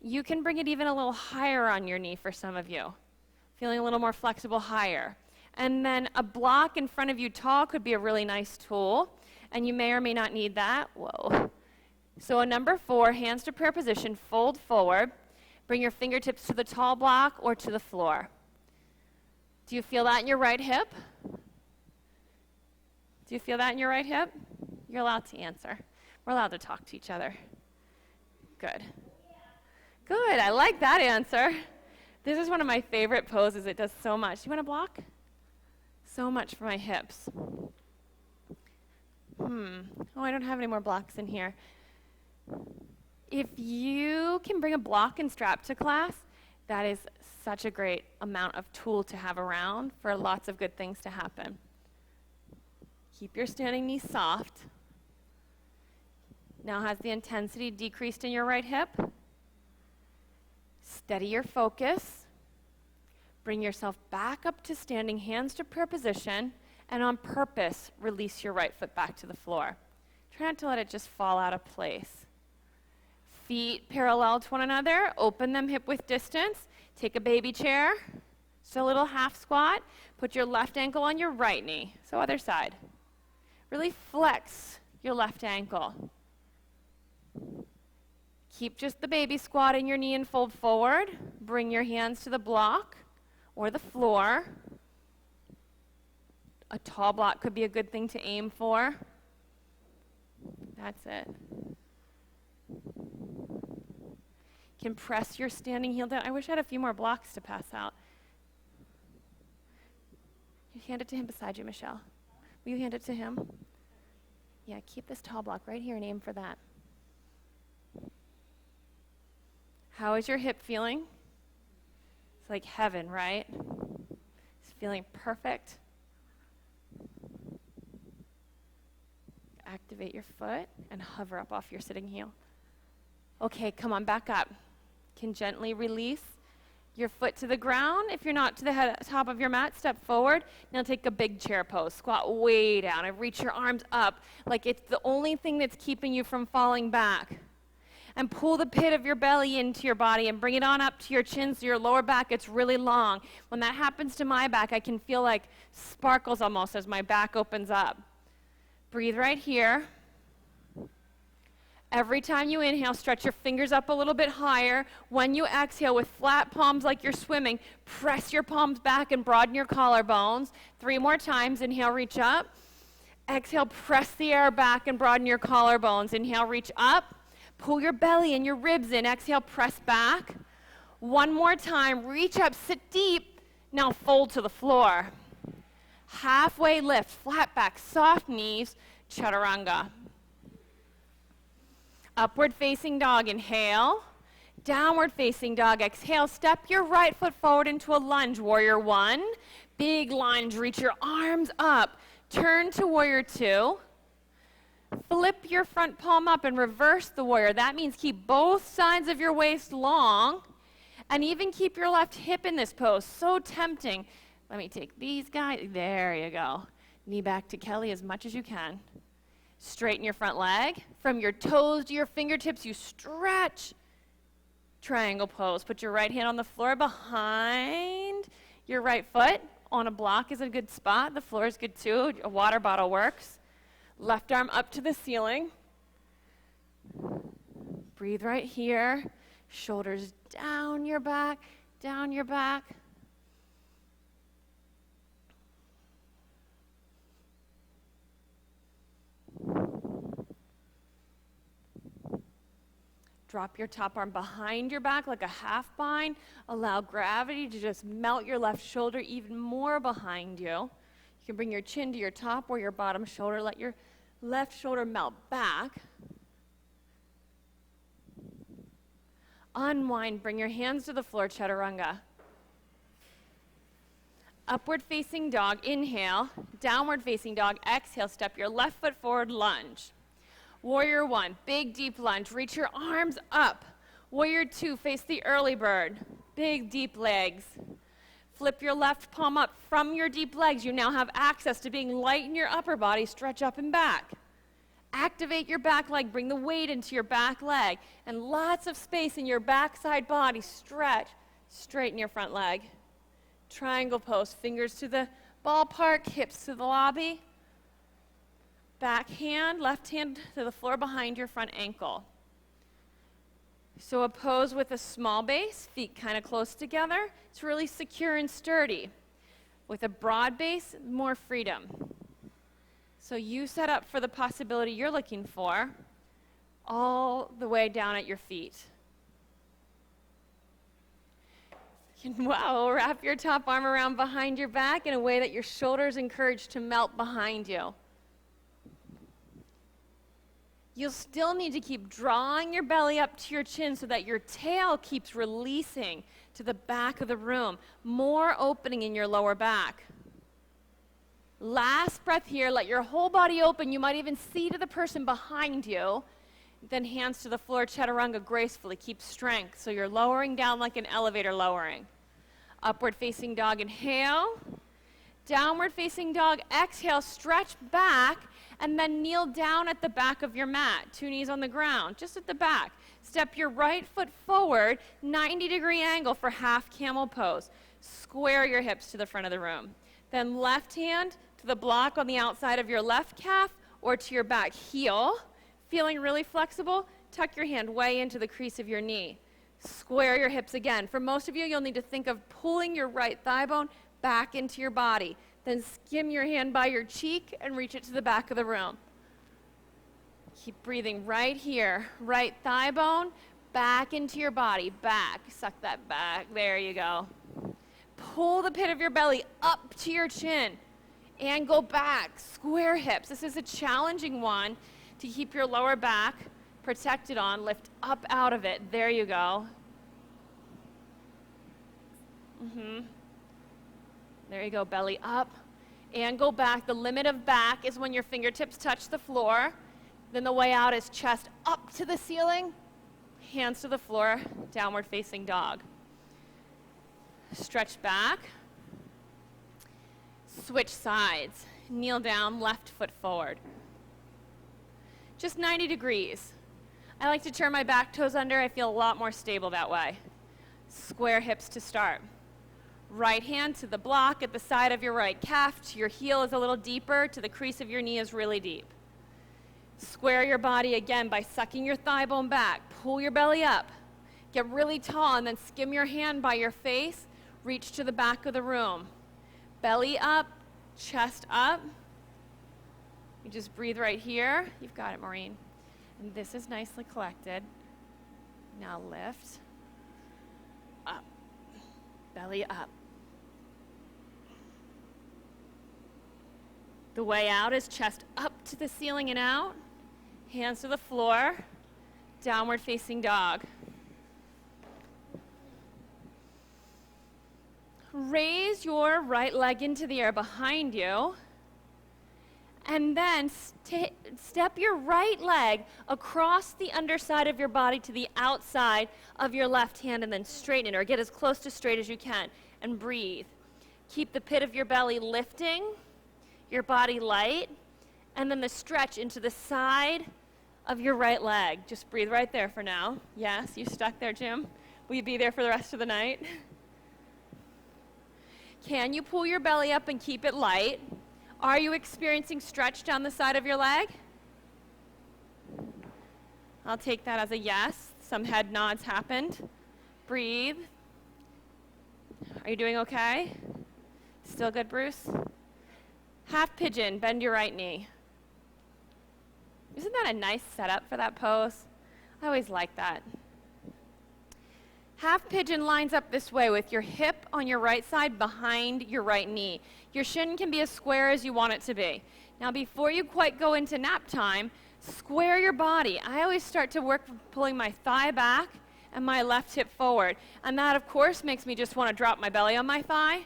You can bring it even a little higher on your knee for some of you. Feeling a little more flexible higher. And then a block in front of you tall could be a really nice tool. And you may or may not need that. Whoa. So a number 4, hands to prayer position, fold forward. Bring your fingertips to the tall block or to the floor. Do you feel that in your right hip? Do you feel that in your right hip? You're allowed to answer. We're allowed to talk to each other. Good. Good, I like that answer. This is one of my favorite poses. It does so much. You want a block? So much for my hips. Oh, I don't have any more blocks in here. If you can bring a block and strap to class, that is such a great amount of tool to have around for lots of good things to happen. Keep your standing knee soft. Now has the intensity decreased in your right hip? Steady your focus. Bring yourself back up to standing, hands to prayer position, and on purpose, release your right foot back to the floor. Try not to let it just fall out of place. Feet parallel to one another, open them hip width distance. Take a baby chair, just a little half squat. Put your left ankle on your right knee, so other side. Really flex your left ankle. Keep just the baby squat in your knee and fold forward. Bring your hands to the block or the floor. A tall block could be a good thing to aim for. That's it. You can press your standing heel down. I wish I had a few more blocks to pass out. You hand it to him beside you, Michelle. Will you hand it to him? Yeah, keep this tall block right here and aim for that. How is your hip feeling? It's like heaven, right? It's feeling perfect. Activate your foot and hover up off your sitting heel. Okay, come on, back up. Can gently release your foot to the ground. If you're not to the top of your mat, step forward. Now take a big chair pose. Squat way down and reach your arms up like it's the only thing that's keeping you from falling back. And pull the pit of your belly into your body and bring it on up to your chin so your lower back gets really long. When that happens to my back, I can feel like sparkles almost as my back opens up. Breathe right here. Every time you inhale, stretch your fingers up a little bit higher. When you exhale with flat palms like you're swimming, press your palms back and broaden your collarbones. 3 more times. Inhale, reach up. Exhale, press the air back and broaden your collarbones. Inhale, reach up. Pull your belly and your ribs in. Exhale, press back. 1 more time. Reach up, sit deep. Now fold to the floor. Halfway lift, flat back, soft knees, chaturanga. Upward facing dog, inhale. Downward facing dog, exhale. Step your right foot forward into a lunge, warrior 1. Big lunge, reach your arms up. Turn to warrior 2. Flip your front palm up and reverse the warrior. That means keep both sides of your waist long and even keep your left hip in this pose. So tempting. Let me take these guys. There you go. Knee back to Kelly as much as you can. Straighten your front leg. From your toes to your fingertips, you stretch. Triangle pose. Put your right hand on the floor behind your right foot. On a block is a good spot. The floor is good too. A water bottle works. Left arm up to the ceiling. Breathe right here. Shoulders down your back, down your back. Drop your top arm behind your back like a half bind. Allow gravity to just melt your left shoulder even more behind you. You can bring your chin to your top or your bottom shoulder. Let your left shoulder melt back. Unwind, bring your hands to the floor, chaturanga. Upward facing dog, inhale. Downward facing dog, exhale. Step your left foot forward, lunge. Warrior 1, big deep lunge. Reach your arms up. Warrior 2, face the early bird. Big deep legs. Flip your left palm up from your deep legs. You now have access to being light in your upper body. Stretch up and back. Activate your back leg. Bring the weight into your back leg. And lots of space in your backside body. Stretch. Straighten your front leg. Triangle pose. Fingers to the ballpark. Hips to the lobby. Back hand, left hand to the floor behind your front ankle. So a pose with a small base, feet kind of close together. It's really secure and sturdy. With a broad base, more freedom. So you set up for the possibility you're looking for all the way down at your feet. Wow, wrap your top arm around behind your back in a way that your shoulders encouraged to melt behind you. You'll still need to keep drawing your belly up to your chin so that your tail keeps releasing to the back of the room. More opening in your lower back. Last breath here, let your whole body open. You might even see to the person behind you. Then hands to the floor, chaturanga gracefully. Keep strength. So you're lowering down like an elevator lowering. Upward facing dog, inhale. Downward facing dog, exhale, stretch back. And then kneel down at the back of your mat. 2 knees on the ground, just at the back. Step your right foot forward, 90-degree angle for half camel pose. Square your hips to the front of the room. Then left hand to the block on the outside of your left calf or to your back heel. Feeling really flexible, tuck your hand way into the crease of your knee. Square your hips again. For most of you, you'll need to think of pulling your right thigh bone back into your body. Then skim your hand by your cheek and reach it to the back of the room. Keep breathing right here. Right thigh bone Back into your body, back. Suck that back. There you go. Pull the pit of your belly up to your chin and go back. Square hips. This is a challenging one to keep your lower back protected on. Lift up out of it. There you go. There you go. Belly up and go back. The limit of back is when your fingertips touch the floor. Then the way out is chest up to the ceiling, hands to the floor, downward facing dog. Stretch back. Switch sides. Kneel down, left foot forward. Just 90 degrees. I like to turn my back toes under. I feel a lot more stable that way. Square hips to start. Right hand to the block at the side of your right calf. To your heel is a little deeper. To the crease of your knee is really deep. Square your body again by sucking your thigh bone back. Pull your belly up. Get really tall and then skim your hand by your face. Reach to the back of the room. Belly up, chest up. You just breathe right here. You've got it, Maureen. And this is nicely collected. Now lift. Up. Belly up. The way out is chest up to the ceiling and out. Hands to the floor. Downward facing dog. Raise your right leg into the air behind you. And then step your right leg across the underside of your body to the outside of your left hand and then straighten it, or get as close to straight as you can, and breathe. Keep the pit of your belly lifting, your body light, and then the stretch into the side of your right leg. Just breathe right there for now. Yes, you stuck there, Jim? Will you be there for the rest of the night? Can you pull your belly up and keep it light? Are you experiencing stretch down the side of your leg? I'll take that as a yes. Some head nods happened. Breathe. Are you doing okay? Still good, Bruce? Half pigeon, bend your right knee. Isn't that a nice setup for that pose? I always like that. Half pigeon lines up this way with your hip on your right side behind your right knee. Your shin can be as square as you want it to be. Now, before you quite go into nap time, square your body. I always start to work pulling my thigh back and my left hip forward. And that, of course, makes me just want to drop my belly on my thigh,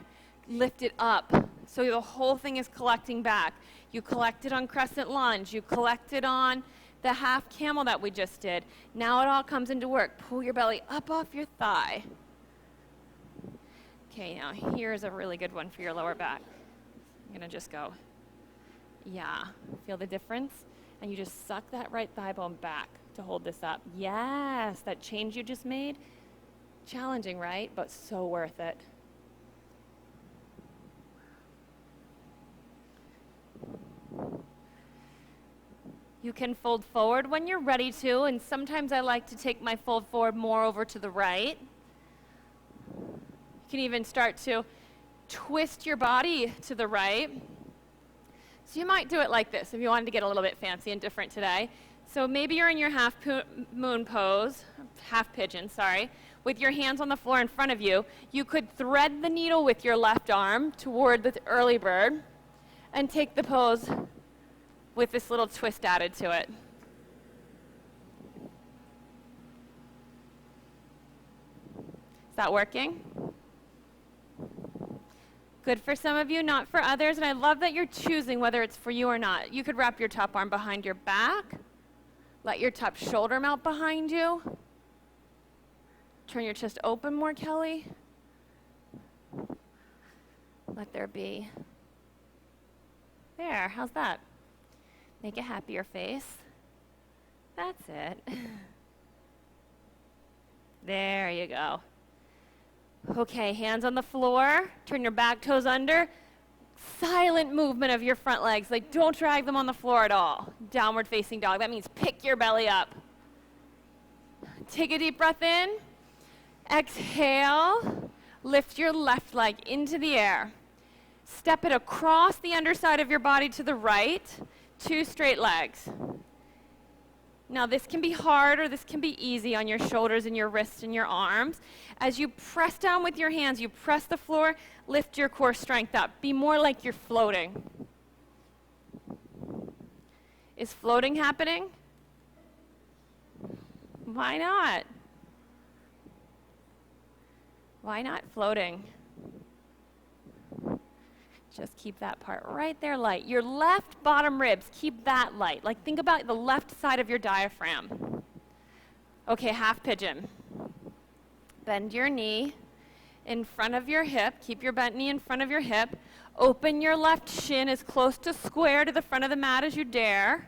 lift it up. So the whole thing is collecting back. You collect it on crescent lunge. You collect it on the half camel that we just did. Now it all comes into work. Pull your belly up off your thigh. Okay, now here's a really good one for your lower back. I'm going to just go, yeah. Feel the difference? And you just suck that right thigh bone back to hold this up. Yes, that change you just made. Challenging, right? But so worth it. You can fold forward when you're ready to, and sometimes I like to take my fold forward more over to the right. You can even start to twist your body to the right. So you might do it like this if you wanted to get a little bit fancy and different today. So maybe you're in your half moon pose, half pigeon, sorry, with your hands on the floor in front of you. You could thread the needle with your left arm toward the early bird and take the pose with this little twist added to it. Is that working? Good for some of you, not for others, and I love that you're choosing whether it's for you or not. You could wrap your top arm behind your back, let your top shoulder mount behind you, turn your chest open more, Kelly. Let there be. There, how's that? Make a happier face. That's it. There you go. Okay, hands on the floor. Turn your back toes under. Silent movement of your front legs. Like, don't drag them on the floor at all. Downward facing dog. That means pick your belly up. Take a deep breath in. Exhale. Lift your left leg into the air. Step it across the underside of your body to the right. 2 straight legs. Now this can be hard or this can be easy on your shoulders and your wrists and your arms. As you press down with your hands, you press the floor, lift your core strength up. Be more like you're floating. Is floating happening? Why not? Why not floating? Just keep that part right there light. Your left bottom ribs, keep that light. Like think about the left side of your diaphragm. Okay, half pigeon. Bend your knee in front of your hip. Keep your bent knee in front of your hip. Open your left shin as close to square to the front of the mat as you dare.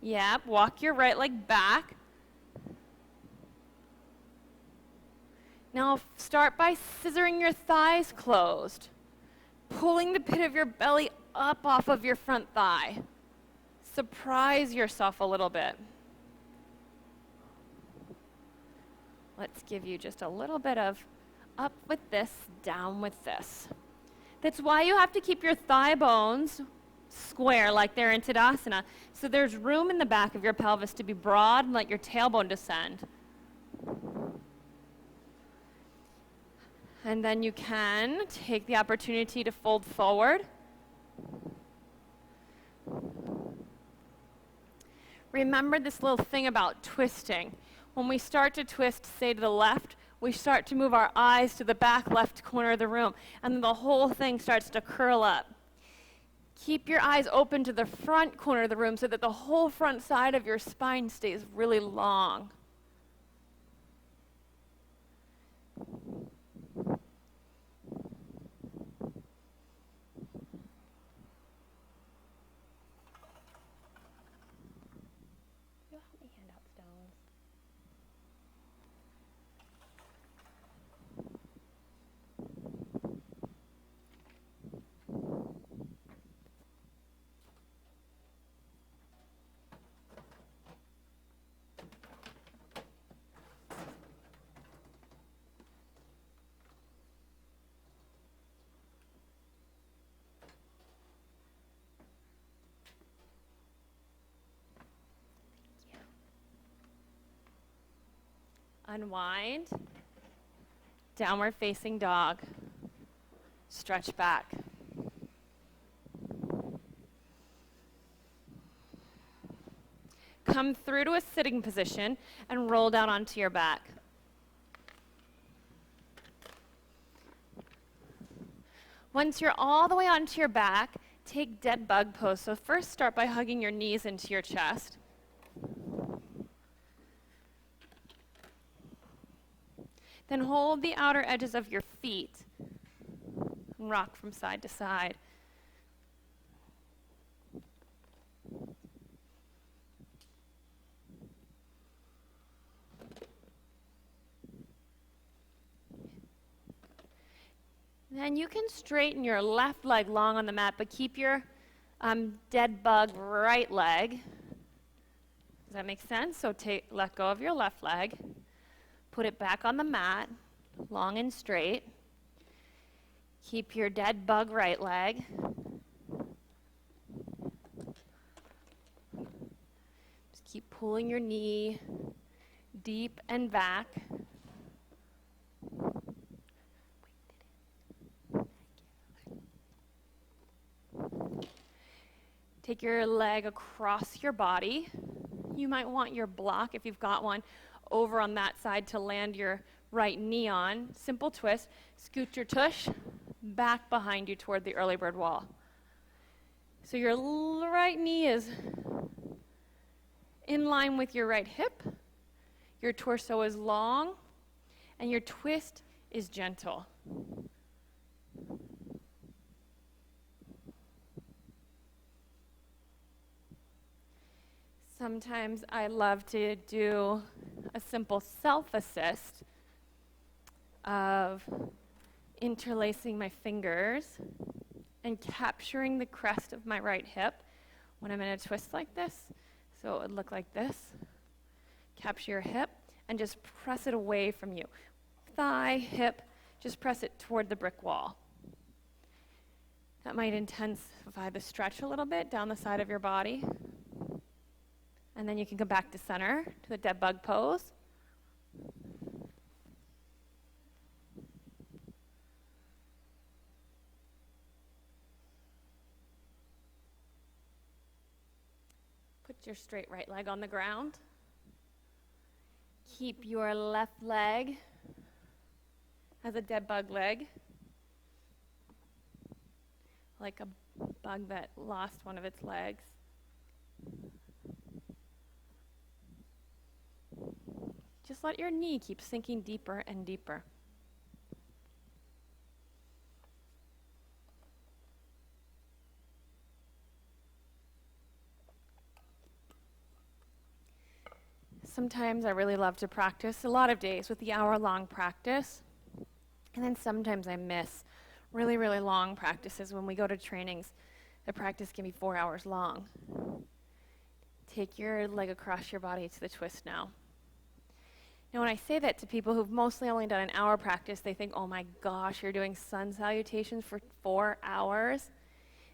Yep, walk your right leg back. Now start by scissoring your thighs closed. Pulling the pit of your belly up off of your front thigh. Surprise yourself a little bit. Let's give you just a little bit of up with this, down with this. That's why you have to keep your thigh bones square like they're in Tadasana. So there's room in the back of your pelvis to be broad and let your tailbone descend. And then you can take the opportunity to fold forward. Remember this little thing about twisting. When we start to twist, say to the left, we start to move our eyes to the back left corner of the room, and then the whole thing starts to curl up. Keep your eyes open to the front corner of the room so that the whole front side of your spine stays really long. Unwind, downward facing dog, stretch back. Come through to a sitting position and roll down onto your back. Once you're all the way onto your back, take dead bug pose. So first start by hugging your knees into your chest. Then hold the outer edges of your feet and rock from side to side. Then you can straighten your left leg long on the mat, but keep your dead bug right leg. Does that make sense? So let go of your left leg. Put it back on the mat, long and straight. Keep your dead bug right leg. Just keep pulling your knee deep and back. Take your leg across your body. You might want your block, if you've got one, over on that side to land your right knee on. Simple twist. Scoot your tush back behind you toward the early bird wall. So your right knee is in line with your right hip. Your torso is long, and your twist is gentle. Sometimes I love to do a simple self-assist of interlacing my fingers and capturing the crest of my right hip when I'm in a twist like this. So it would look like this. Capture your hip and just press it away from you. Thigh, hip, just press it toward the brick wall. That might intensify the stretch a little bit down the side of your body. And then you can come back to center, to the dead bug pose. Put your straight right leg on the ground. Keep your left leg as a dead bug leg, like a bug that lost one of its legs. Just let your knee keep sinking deeper and deeper. Sometimes I really love to practice a lot of days with the hour-long practice. And then sometimes I miss really, really long practices. When we go to trainings, the practice can be 4 hours long. Take your leg across your body to the twist now. Now, when I say that to people who've mostly only done an hour practice, they think, oh my gosh, you're doing sun salutations for 4 hours?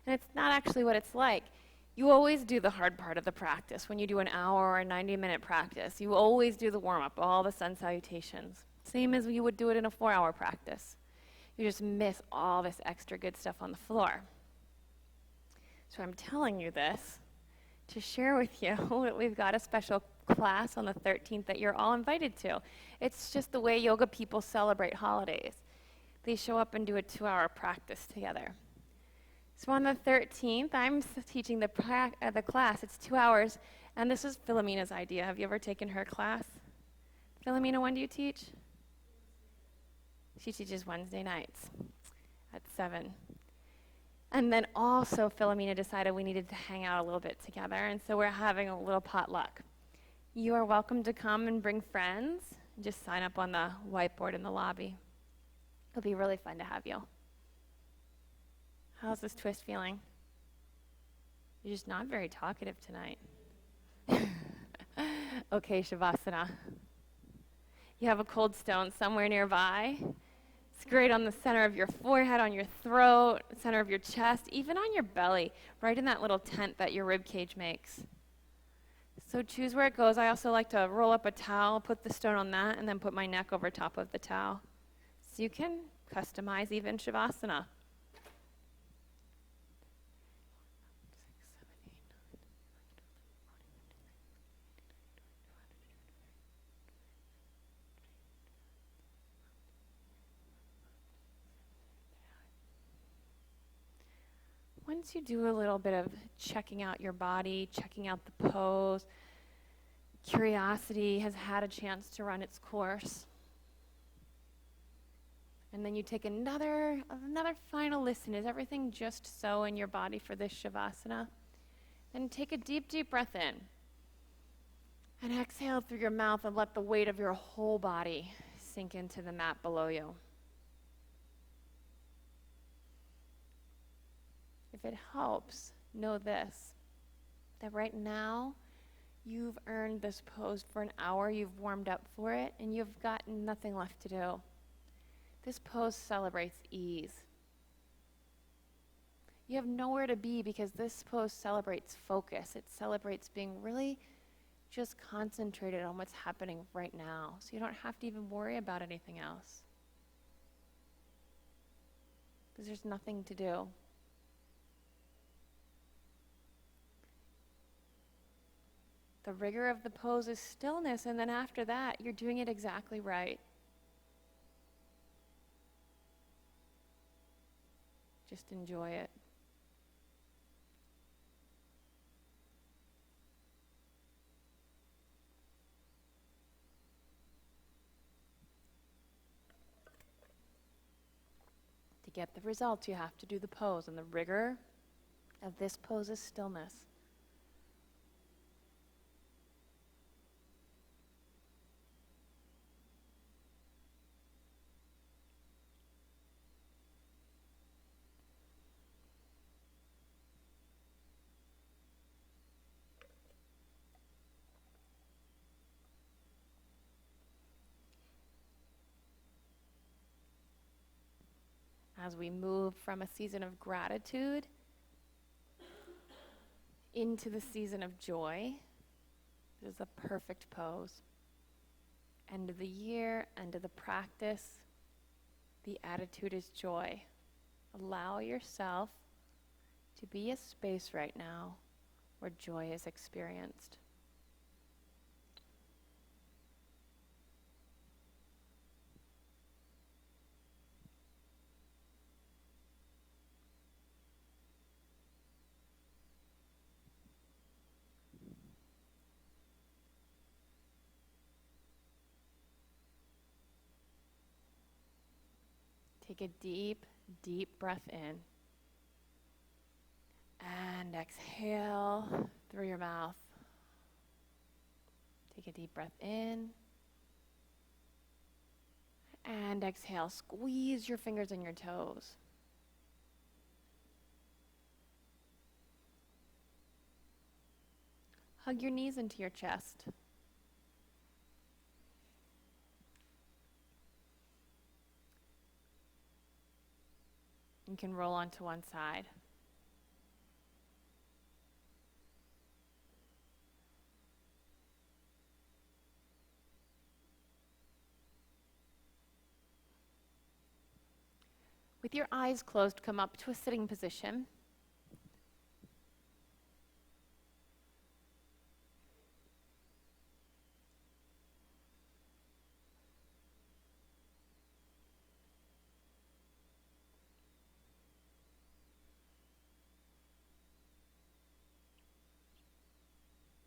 And it's not actually what it's like. You always do the hard part of the practice when you do an hour or a 90-minute practice. You always do the warm-up, all the sun salutations. Same as you would do it in a 4-hour practice. You just miss all this extra good stuff on the floor. So I'm telling you this to share with you that we've got a special class on the 13th that you're all invited to. It's just the way yoga people celebrate holidays. They show up and do a 2-hour practice together. So on the 13th, I'm teaching the class. It's 2 hours, and this is Philomena's idea. Have you ever taken her class? Philomena, when do you teach? She teaches Wednesday nights at 7. And then also Philomena decided we needed to hang out a little bit together, and so we're having a little potluck. You are welcome to come and bring friends. Just sign up on the whiteboard in the lobby. It'll be really fun to have you. How's this twist feeling? You're just not very talkative tonight. Okay, Shavasana. You have a cold stone somewhere nearby. It's great on the center of your forehead, on your throat, center of your chest, even on your belly, right in that little tent that your rib cage makes. So choose where it goes. I also like to roll up a towel, put the stone on that, and then put my neck over top of the towel. So you can customize even Shavasana. Once you do a little bit of checking out your body, checking out the pose, curiosity has had a chance to run its course. And then you take another final listen. Is everything just so in your body for this Shavasana? Then take a deep, deep breath in. And exhale through your mouth and let the weight of your whole body sink into the mat below you. If it helps, know this, that right now you've earned this pose for an hour, you've warmed up for it, and you've got nothing left to do. This pose celebrates ease. You have nowhere to be because this pose celebrates focus. It celebrates being really just concentrated on what's happening right now. So you don't have to even worry about anything else. Because there's nothing to do. The rigor of the pose is stillness, and then after that, you're doing it exactly right. Just enjoy it. To get the results, you have to do the pose, and the rigor of this pose is stillness. As we move from a season of gratitude into the season of joy, It is a perfect pose. End of the year, end of the practice. The attitude is joy. Allow yourself to be a space right now where joy is experienced. Take a deep, deep breath in. And exhale through your mouth. Take a deep breath in. And exhale. Squeeze your fingers and your toes. Hug your knees into your chest. You can roll onto one side. With your eyes closed, come up to a sitting position.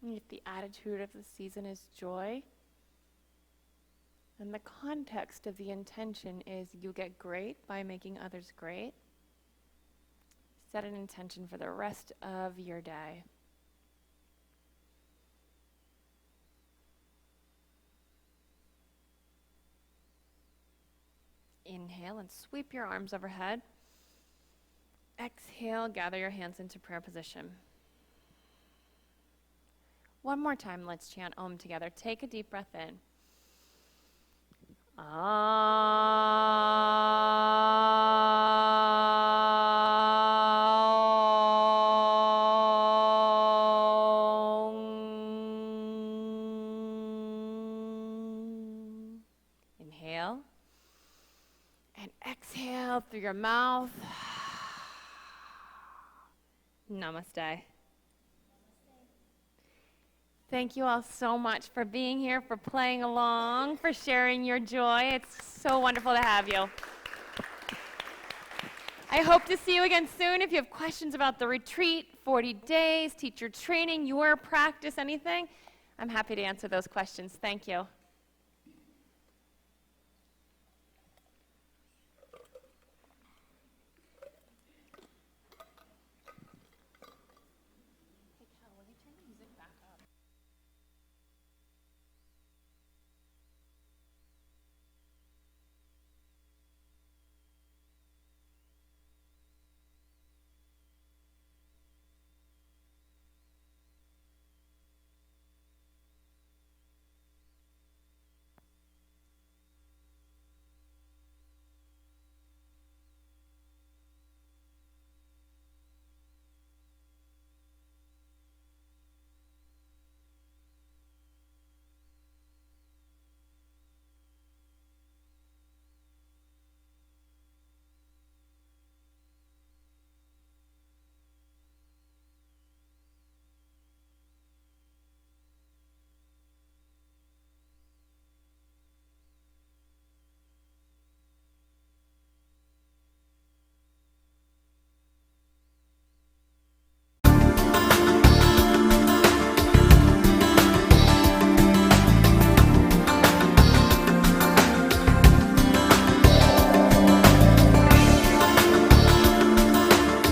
If the attitude of the season is joy, and the context of the intention is you get great by making others great, set an intention for the rest of your day. Inhale and sweep your arms overhead. Exhale, gather your hands into prayer position. One more time, let's chant Om together. Take a deep breath in. Inhale. And exhale through your mouth. Namaste. Thank you all so much for being here, for playing along, for sharing your joy. It's so wonderful to have you. I hope to see you again soon. If you have questions about the retreat, 40 days, teacher training, your practice, anything, I'm happy to answer those questions. Thank you.